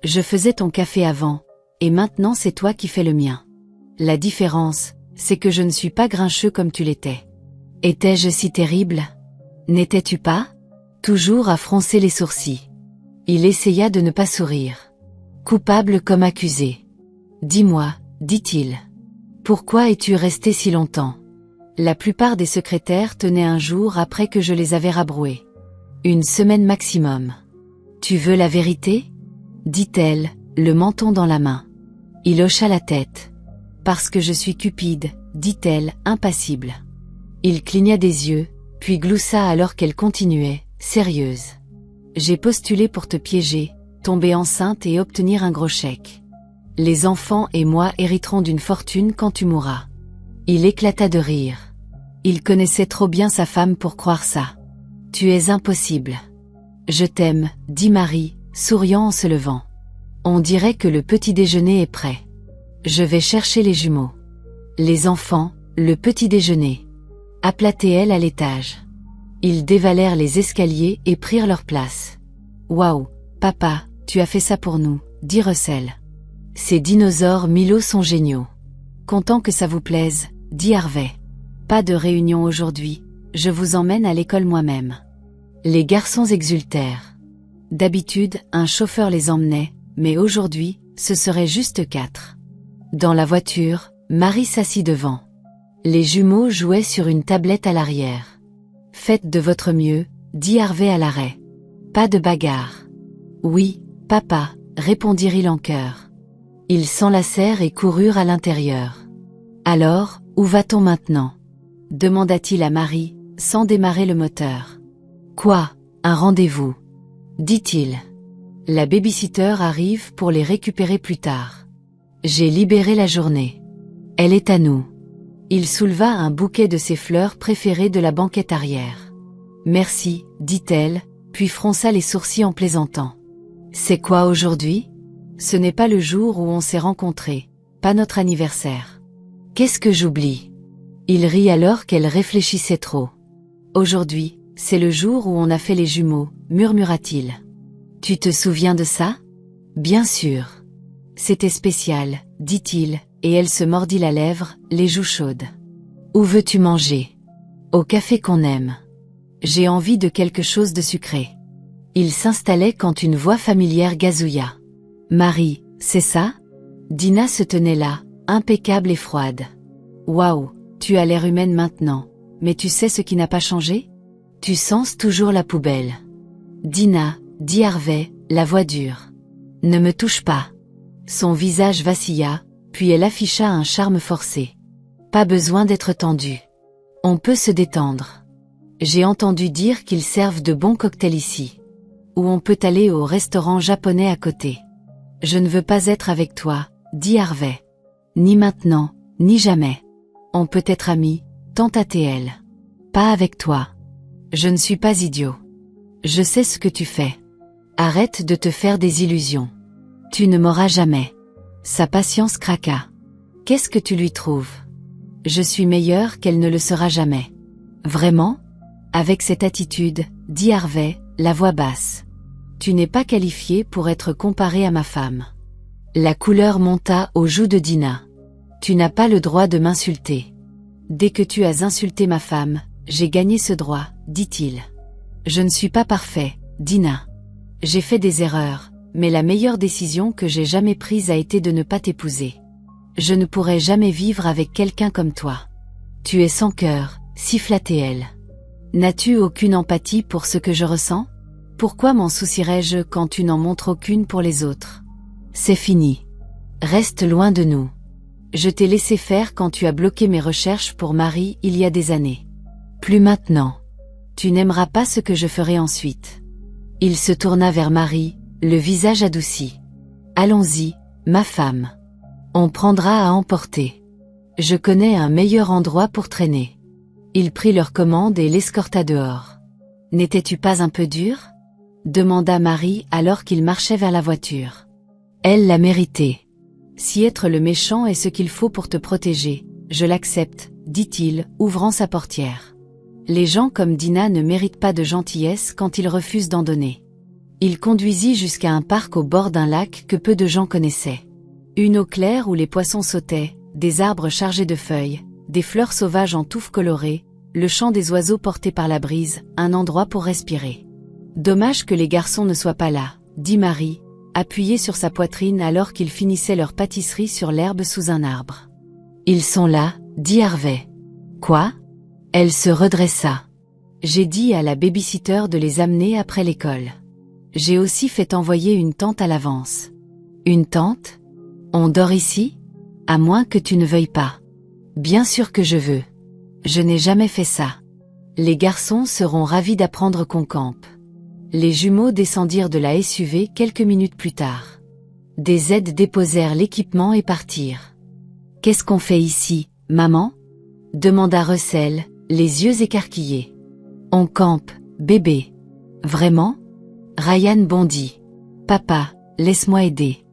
Je faisais ton café avant, et maintenant c'est toi qui fais le mien. La différence, c'est que je ne suis pas grincheux comme tu l'étais. Étais-je si terrible ? N'étais-tu pas ? » Toujours à froncer les sourcils. Il essaya de ne pas sourire. Coupable comme accusé. « Dis-moi, » dit-il. « Pourquoi es-tu resté si longtemps ? La plupart des secrétaires tenaient un jour après que je les avais rabroués. Une semaine maximum. Tu veux la vérité ? Dit-elle, le menton dans la main. Il hocha la tête. Parce que je suis cupide, dit-elle, impassible. Il cligna des yeux, puis gloussa alors qu'elle continuait, sérieuse. J'ai postulé pour te piéger, tomber enceinte et obtenir un gros chèque. Les enfants et moi hériterons d'une fortune quand tu mourras. Il éclata de rire. Il connaissait trop bien sa femme pour croire ça. Tu es impossible. Je t'aime, dit Marie, souriant en se levant. On dirait que le petit déjeuner est prêt. Je vais chercher les jumeaux. Les enfants, le petit déjeuner. Appelait-elle à l'étage. Ils dévalèrent les escaliers et prirent leur place. Waouh, papa, tu as fait ça pour nous, dit Russell. Ces dinosaures Milo sont géniaux. Content que ça vous plaise, dit Harvey. Pas de réunion aujourd'hui, je vous emmène à l'école moi-même. Les garçons exultèrent. D'habitude, un chauffeur les emmenait, mais aujourd'hui, ce serait juste 4. Dans la voiture, Marie s'assit devant. Les jumeaux jouaient sur une tablette à l'arrière. Faites de votre mieux, dit Harvey à l'arrêt. Pas de bagarre. Oui, papa, répondirent-ils en chœur. Ils s'enlacèrent et coururent à l'intérieur. Alors, où va-t-on maintenant? Demanda-t-il à Marie, sans démarrer le moteur. Quoi, un rendez-vous? Dit-il. La babysitter arrive pour les récupérer plus tard. J'ai libéré la journée. Elle est à nous. Il souleva un bouquet de ses fleurs préférées de la banquette arrière. Merci, dit-elle, puis fronça les sourcils en plaisantant. C'est quoi aujourd'hui? Ce n'est pas le jour où on s'est rencontrés, pas notre anniversaire. Qu'est-ce que j'oublie? Il rit alors qu'elle réfléchissait trop. Aujourd'hui, c'est le jour où on a fait les jumeaux, murmura-t-il. Tu te souviens de ça? Bien sûr. C'était spécial, dit-il, et elle se mordit la lèvre, les joues chaudes. Où veux-tu manger? Au café qu'on aime. J'ai envie de quelque chose de sucré. Il s'installait quand une voix familière gazouilla. Marie, c'est ça? Dina se tenait là, impeccable et froide. Waouh, tu as l'air humaine maintenant, mais tu sais ce qui n'a pas changé? Tu sens toujours la poubelle. Dina, dit Harvey, la voix dure. Ne me touche pas. Son visage vacilla, puis elle afficha un charme forcé. Pas besoin d'être tendu. On peut se détendre. J'ai entendu dire qu'ils servent de bons cocktails ici. Ou on peut aller au restaurant japonais à côté. Je ne veux pas être avec toi, dit Harvey. Ni maintenant, ni jamais. On peut être amis, tenta-t-elle. Pas avec toi. Je ne suis pas idiot. Je sais ce que tu fais. Arrête de te faire des illusions. Tu ne m'auras jamais. Sa patience craqua. Qu'est-ce que tu lui trouves? Je suis meilleure qu'elle ne le sera jamais. Vraiment? Avec cette attitude, dit Harvey, la voix basse. Tu n'es pas qualifié pour être comparé à ma femme. La couleur monta aux joues de Dina. Tu n'as pas le droit de m'insulter. Dès que tu as insulté ma femme, j'ai gagné ce droit, dit-il. Je ne suis pas parfait, Dina. J'ai fait des erreurs, mais la meilleure décision que j'ai jamais prise a été de ne pas t'épouser. Je ne pourrai jamais vivre avec quelqu'un comme toi. Tu es sans cœur, siffla-t-elle. N'as-tu aucune empathie pour ce que je ressens? Pourquoi m'en soucierais-je quand tu n'en montres aucune pour les autres? C'est fini. Reste loin de nous. Je t'ai laissé faire quand tu as bloqué mes recherches pour Marie il y a des années. Plus maintenant. Tu n'aimeras pas ce que je ferai ensuite. Il se tourna vers Marie, le visage adouci. Allons-y, ma femme. On prendra à emporter. Je connais un meilleur endroit pour traîner. Il prit leur commande et l'escorta dehors. N'étais-tu pas un peu dur? Demanda Marie alors qu'il marchait vers la voiture. Elle l'a mérité. Si être le méchant est ce qu'il faut pour te protéger, je l'accepte, dit-il, ouvrant sa portière. Les gens comme Dina ne méritent pas de gentillesse quand ils refusent d'en donner. Il conduisit jusqu'à un parc au bord d'un lac que peu de gens connaissaient. Une eau claire où les poissons sautaient, des arbres chargés de feuilles, des fleurs sauvages en touffes colorées, le chant des oiseaux porté par la brise, un endroit pour respirer. Dommage que les garçons ne soient pas là, dit Marie, appuyée sur sa poitrine alors qu'ils finissaient leur pâtisserie sur l'herbe sous un arbre. Ils sont là, dit Harvey. Quoi? Elle se redressa. J'ai dit à la babysitter de les amener après l'école. J'ai aussi fait envoyer une tente à l'avance. Une tente? On dort ici? À moins que tu ne veuilles pas. Bien sûr que je veux. Je n'ai jamais fait ça. Les garçons seront ravis d'apprendre qu'on campe. Les jumeaux descendirent de la SUV quelques minutes plus tard. Des aides déposèrent l'équipement et partirent. Qu'est-ce qu'on fait ici, maman? Demanda Russell, les yeux écarquillés. On campe, bébé. Vraiment? Ryan bondit. Papa, laisse-moi aider.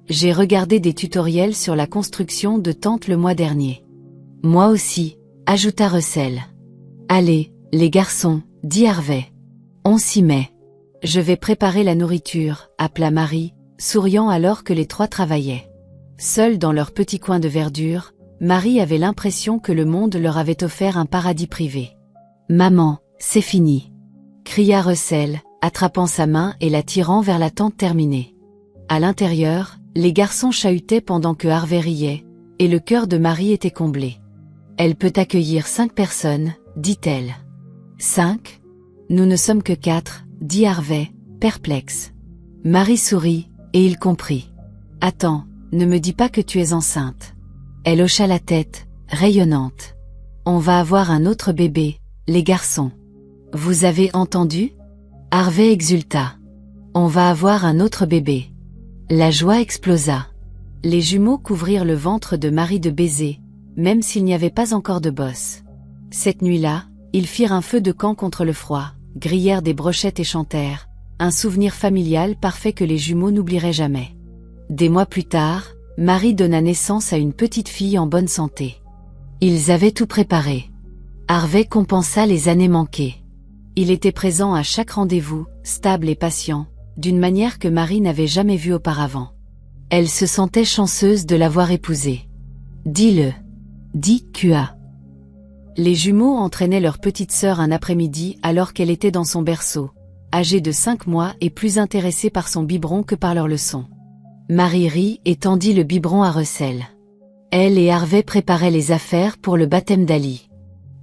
J'ai regardé des tutoriels sur la construction de tentes le mois dernier. Moi aussi, ajouta Russell. Allez, les garçons, dit Harvey. On s'y met. Je vais préparer la nourriture, appela Marie, souriant alors que les trois travaillaient. Seuls dans leur petit coin de verdure, Marie avait l'impression que le monde leur avait offert un paradis privé. « Maman, c'est fini !» cria Russell, attrapant sa main et la tirant vers la tente terminée. À l'intérieur, les garçons chahutaient pendant que Harvey riait, et le cœur de Marie était comblé. « Elle peut accueillir 5 personnes, dit-elle. « 5 ? Nous ne sommes que 4, dit Harvey, perplexe. Marie sourit, et il comprit. « Attends, ne me dis pas que tu es enceinte. » Elle hocha la tête, rayonnante. « On va avoir un autre bébé, les garçons. »« Vous avez entendu ?» Harvey exulta. « On va avoir un autre bébé. » La joie explosa. Les jumeaux couvrirent le ventre de Marie de baisers, même s'il n'y avait pas encore de bosse. Cette nuit-là, ils firent un feu de camp contre le froid, grillèrent des brochettes et chantèrent, un souvenir familial parfait que les jumeaux n'oublieraient jamais. Des mois plus tard, Marie donna naissance à une petite fille en bonne santé. Ils avaient tout préparé. Harvey compensa les années manquées. Il était présent à chaque rendez-vous, stable et patient, d'une manière que Marie n'avait jamais vue auparavant. Elle se sentait chanceuse de l'avoir épousé. « Dis-le !» dit Q.A. Les jumeaux entraînaient leur petite sœur un après-midi alors qu'elle était dans son berceau, âgée de 5 mois et plus intéressée par son biberon que par leurs leçons. Marie rit et tendit le biberon à Russell. Elle et Harvey préparaient les affaires pour le baptême d'Ali.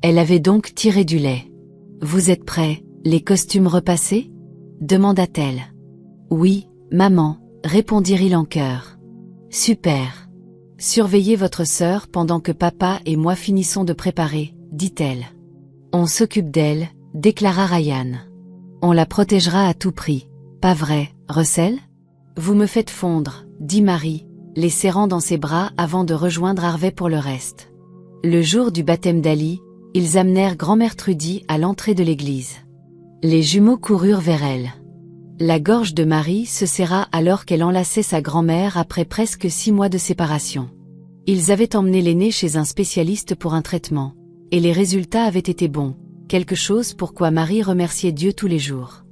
Elle avait donc tiré du lait. « Vous êtes prêts, les costumes repassés ?» demanda-t-elle. « Oui, maman, » répondirent-ils en chœur. « Super. Surveillez votre sœur pendant que papa et moi finissons de préparer, dit-elle. « On s'occupe d'elle, » déclara Ryan. « On la protégera à tout prix, pas vrai, Russell ? » « Vous me faites fondre, » dit Marie, les serrant dans ses bras avant de rejoindre Harvey pour le reste. Le jour du baptême d'Ali, ils amenèrent grand-mère Trudy à l'entrée de l'église. Les jumeaux coururent vers elle. La gorge de Marie se serra alors qu'elle enlaçait sa grand-mère après presque 6 mois de séparation. Ils avaient emmené l'aîné chez un spécialiste pour un traitement, et les résultats avaient été bons, quelque chose pour quoi Marie remerciait Dieu tous les jours.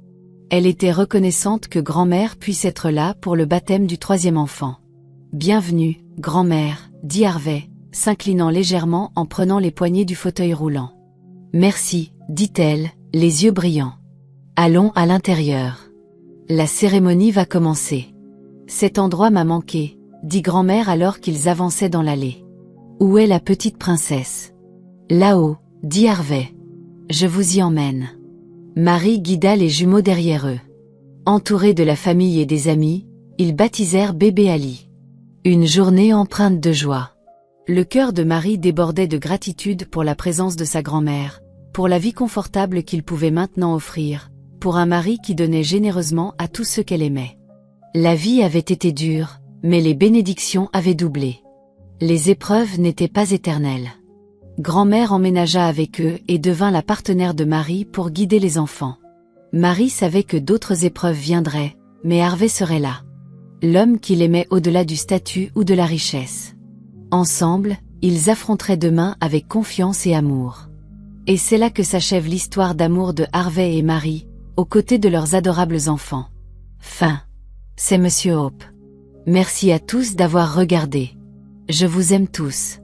Elle était reconnaissante que grand-mère puisse être là pour le baptême du 3e enfant. « Bienvenue, grand-mère, » dit Harvey, s'inclinant légèrement en prenant les poignées du fauteuil roulant. « Merci, » dit-elle, les yeux brillants. « Allons à l'intérieur. La cérémonie va commencer. »« Cet endroit m'a manqué, » dit grand-mère alors qu'ils avançaient dans l'allée. « Où est la petite princesse ?»« Là-haut, » dit Harvey. « Je vous y emmène. » Marie guida les jumeaux derrière eux. Entourés de la famille et des amis, ils baptisèrent bébé Ali. Une journée empreinte de joie. Le cœur de Marie débordait de gratitude pour la présence de sa grand-mère, pour la vie confortable qu'il pouvait maintenant offrir, pour un mari qui donnait généreusement à tous ceux qu'elle aimait. La vie avait été dure, mais les bénédictions avaient doublé. Les épreuves n'étaient pas éternelles. Grand-mère emménagea avec eux et devint la partenaire de Marie pour guider les enfants. Marie savait que d'autres épreuves viendraient, mais Harvey serait là. L'homme qu'il aimait au-delà du statut ou de la richesse. Ensemble, ils affronteraient demain avec confiance et amour. Et c'est là que s'achève l'histoire d'amour de Harvey et Marie, aux côtés de leurs adorables enfants. Fin. C'est Monsieur Hope. Merci à tous d'avoir regardé. Je vous aime tous.